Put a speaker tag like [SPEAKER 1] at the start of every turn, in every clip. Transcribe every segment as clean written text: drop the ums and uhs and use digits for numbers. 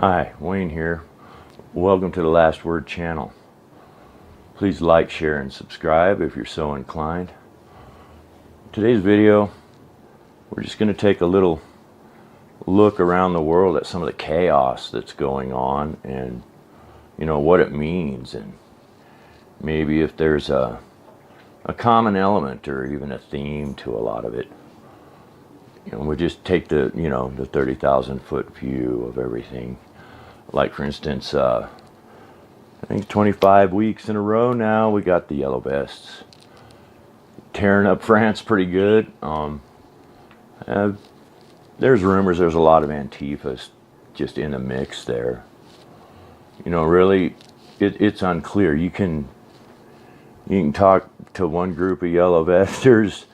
[SPEAKER 1] Hi, Wayne here. Welcome to the Last Word channel. Please like, share, and subscribe if you're so inclined. Today's video, we're just going to take a little look around the world at some of the chaos that's going on and, what it means, and maybe if there's a common element or even a theme to a lot of it. We'll just take the 30,000 foot view of everything. Like, for instance, I think 25 weeks in a row now, we got the yellow vests tearing up France pretty good. There's rumors there's a lot of Antifas just in the mix there. Really, it's unclear. You can talk to one group of yellow vesters,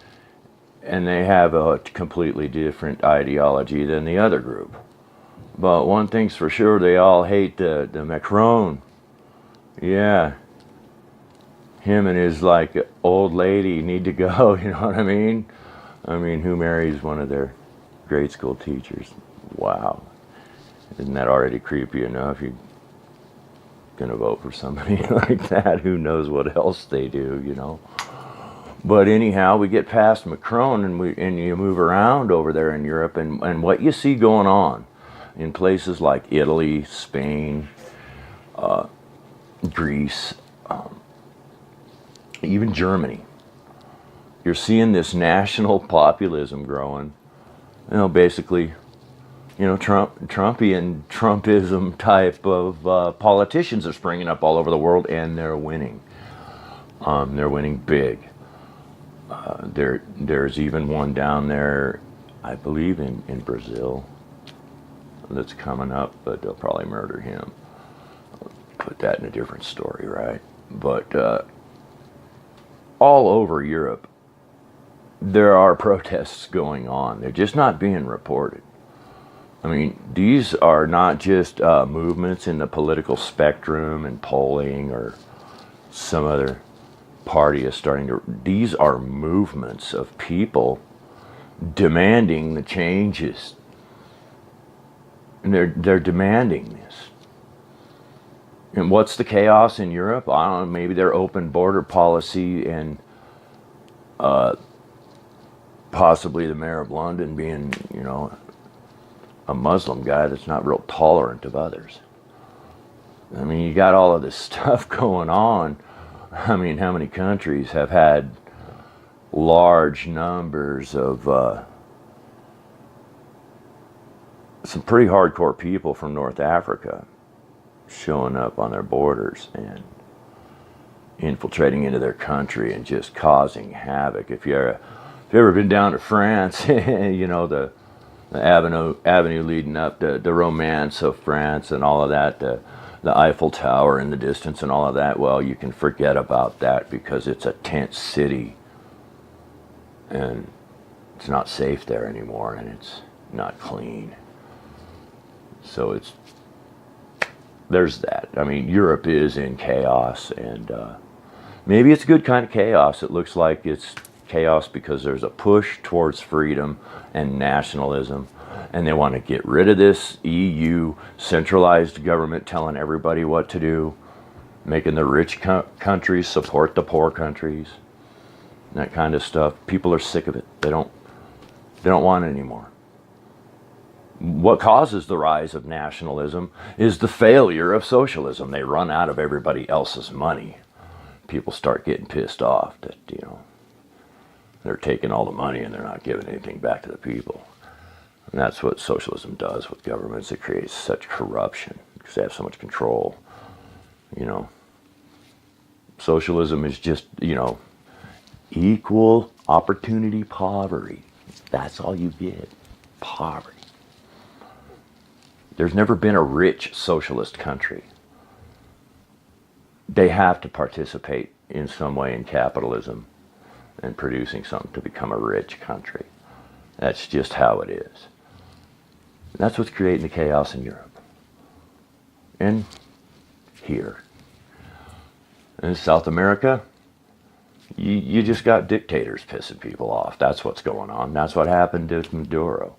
[SPEAKER 1] and they have a completely different ideology than the other group. But one thing's for sure, they all hate the Macron. Yeah. Him and his, old lady need to go, you know what I mean? Who marries one of their grade school teachers? Wow. Isn't that already creepy enough? You're going to vote for somebody like that. Who knows what else they do, But anyhow, we get past Macron and you move around over there in Europe, and what you see going on in places like Italy, Spain, Greece, even Germany. You're seeing this national populism growing. Basically, Trumpian Trumpism type of politicians are springing up all over the world, and they're winning. They're winning big. There's even one down there, I believe, in Brazil, that's coming up, but they'll probably murder him. Put that in a different story, right? But all over Europe, there are protests going on. They're just not being reported. These are not just movements in the political spectrum and polling or some other party is starting to. These are movements of people demanding the changes. And they're demanding this. And what's the chaos in Europe? I don't know, maybe their open border policy and possibly the mayor of London being, a Muslim guy that's not real tolerant of others. You got all of this stuff going on. How many countries have had large numbers of some pretty hardcore people from North Africa showing up on their borders and infiltrating into their country and just causing havoc. If you've ever been down to France, the avenue leading up to the romance of France and all of that, the Eiffel Tower in the distance and all of that, well, you can forget about that because it's a tent city and it's not safe there anymore, and it's not clean. So there's that. Europe is in chaos, and maybe it's a good kind of chaos. It looks like it's chaos because there's a push towards freedom and nationalism, and they want to get rid of this EU centralized government telling everybody what to do, making the rich countries support the poor countries, that kind of stuff. People are sick of it. They don't want it anymore. What causes the rise of nationalism is the failure of socialism. They run out of everybody else's money. People start getting pissed off that, they're taking all the money and they're not giving anything back to the people. And that's what socialism does with governments. It creates such corruption because they have so much control. Socialism is just, equal opportunity poverty. That's all you get. Poverty. There's never been a rich socialist country. They have to participate in some way in capitalism and producing something to become a rich country. That's just how it is. And that's what's creating the chaos in Europe. And here. In South America, you just got dictators pissing people off. That's what's going on. That's what happened to Maduro.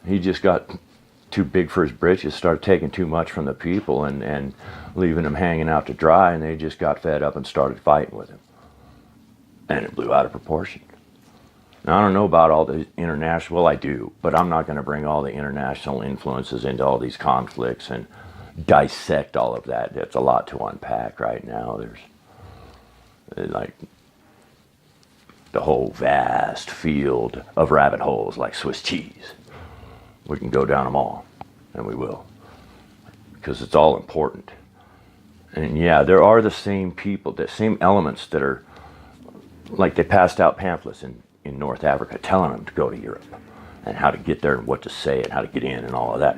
[SPEAKER 1] He just got too big for his britches, started taking too much from the people and leaving them hanging out to dry, and they just got fed up and started fighting with him. And it blew out of proportion. Now, I don't know about all the international, well, I do, but I'm not going to bring all the international influences into all these conflicts and dissect all of that. That's a lot to unpack right now. There's like the whole vast field of rabbit holes like Swiss cheese. We can go down them all, and we will, because it's all important. And yeah, there are the same people, the same elements that are, like they passed out pamphlets in North Africa telling them to go to Europe and how to get there and what to say and how to get in and all of that.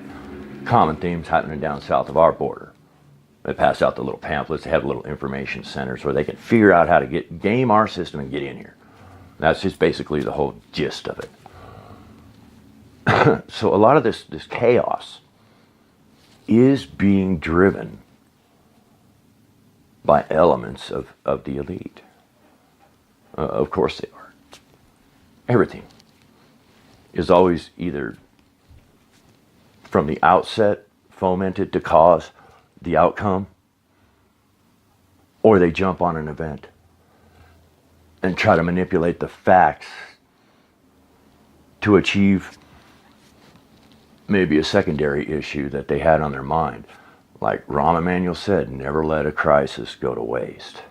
[SPEAKER 1] Common themes happening down south of our border. They pass out the little pamphlets. They have little information centers where they can figure out how to game our system and get in here. That's just basically the whole gist of it. So a lot of this chaos is being driven by elements of the elite. Of course they are. Everything is always either from the outset fomented to cause the outcome, or they jump on an event and try to manipulate the facts to achieve maybe a secondary issue that they had on their mind. Like Rahm Emanuel said, never let a crisis go to waste.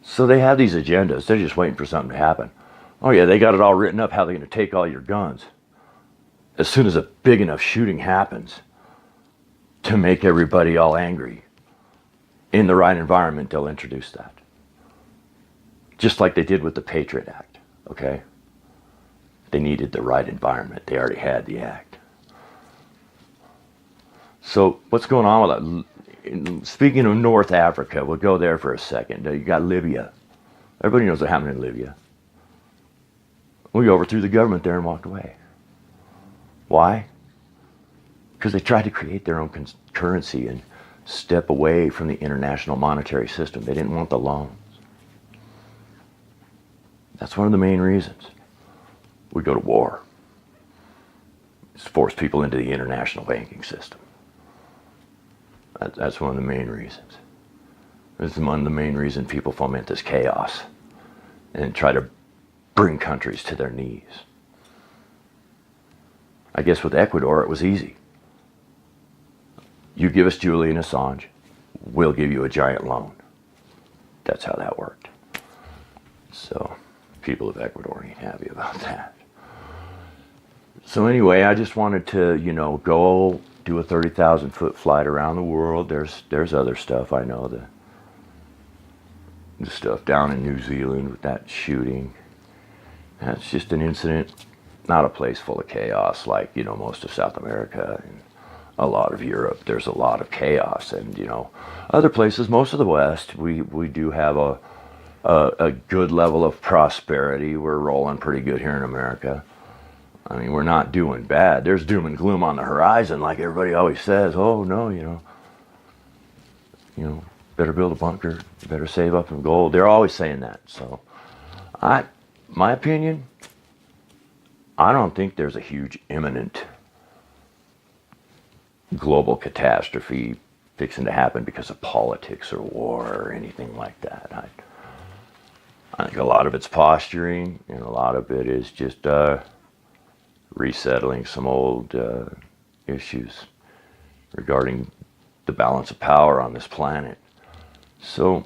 [SPEAKER 1] So they have these agendas. They're just waiting for something to happen. Oh yeah, they got it all written up how they're going to take all your guns. As soon as a big enough shooting happens to make everybody all angry, in the right environment, they'll introduce that. Just like they did with the Patriot Act, okay? They needed the right environment. They already had the act. So what's going on with that? Speaking of North Africa, we'll go there for a second. You got Libya. Everybody knows what happened in Libya. We overthrew the government there and walked away. Why? Because they tried to create their own currency and step away from the international monetary system. They didn't want the loans. That's one of the main reasons we go to war. It's to force people into the international banking system. That's one of the main reasons. It's one of the main reasons people foment this chaos and try to bring countries to their knees. I guess with Ecuador, it was easy. You give us Julian Assange, we'll give you a giant loan. That's how that worked. So, people of Ecuador ain't happy about that. So anyway, I just wanted to, go do a 30,000 foot flight around the world. There's other stuff I know, the stuff down in New Zealand with that shooting. That's just an incident, not a place full of chaos like, most of South America and a lot of Europe. There's a lot of chaos, and, other places, most of the West, we do have a good level of prosperity. We're rolling pretty good here in America. I mean, we're not doing bad. There's doom and gloom on the horizon, like everybody always says. Oh no, better build a bunker, better save up some gold. They're always saying that. So, my opinion, I don't think there's a huge imminent global catastrophe fixing to happen because of politics or war or anything like that. I think a lot of it's posturing, and a lot of it is just resettling some old issues regarding the balance of power on this planet. So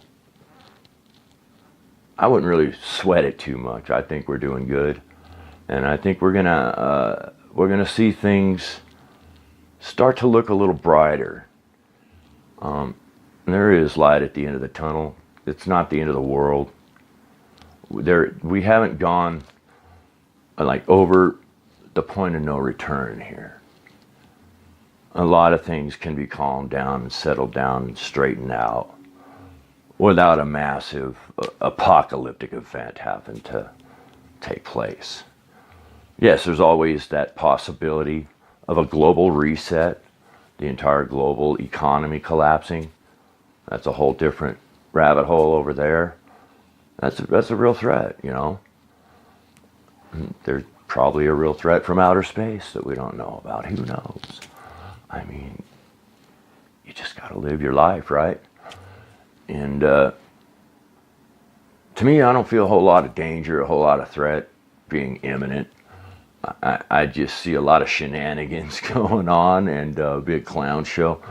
[SPEAKER 1] I wouldn't really sweat it too much. I think we're doing good, and I think we're gonna see things start to look a little brighter. There is light at the end of the tunnel. It's not the end of the world. We haven't gone over the point of no return here. A lot of things can be calmed down and settled down and straightened out without a massive apocalyptic event having to take place. Yes, there's always that possibility of a global reset, the entire global economy collapsing. That's a whole different rabbit hole over there. That's a real threat, There's probably a real threat from outer space that we don't know about. Who knows? I mean, you just got to live your life, right? And to me, I don't feel a whole lot of danger, a whole lot of threat being imminent. I just see a lot of shenanigans going on and a big clown show.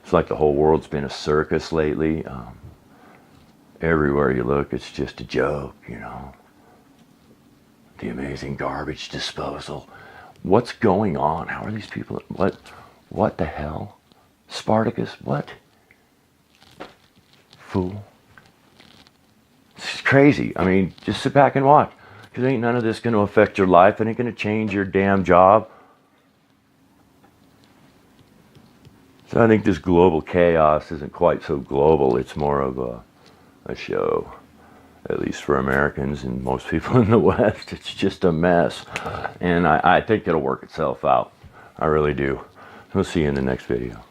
[SPEAKER 1] It's like the whole world's been a circus lately. Everywhere you look, it's just a joke, you know. The amazing garbage disposal. What's going on? How are these people? What the hell? Spartacus, what? Fool. It's crazy. I mean, just sit back and watch. Because ain't none of this going to affect your life. It ain't going to change your damn job. So I think this global chaos isn't quite so global. It's more of a show. At least for Americans and most people in the West. It's just a mess. And I think it'll work itself out. I really do. We'll see you in the next video.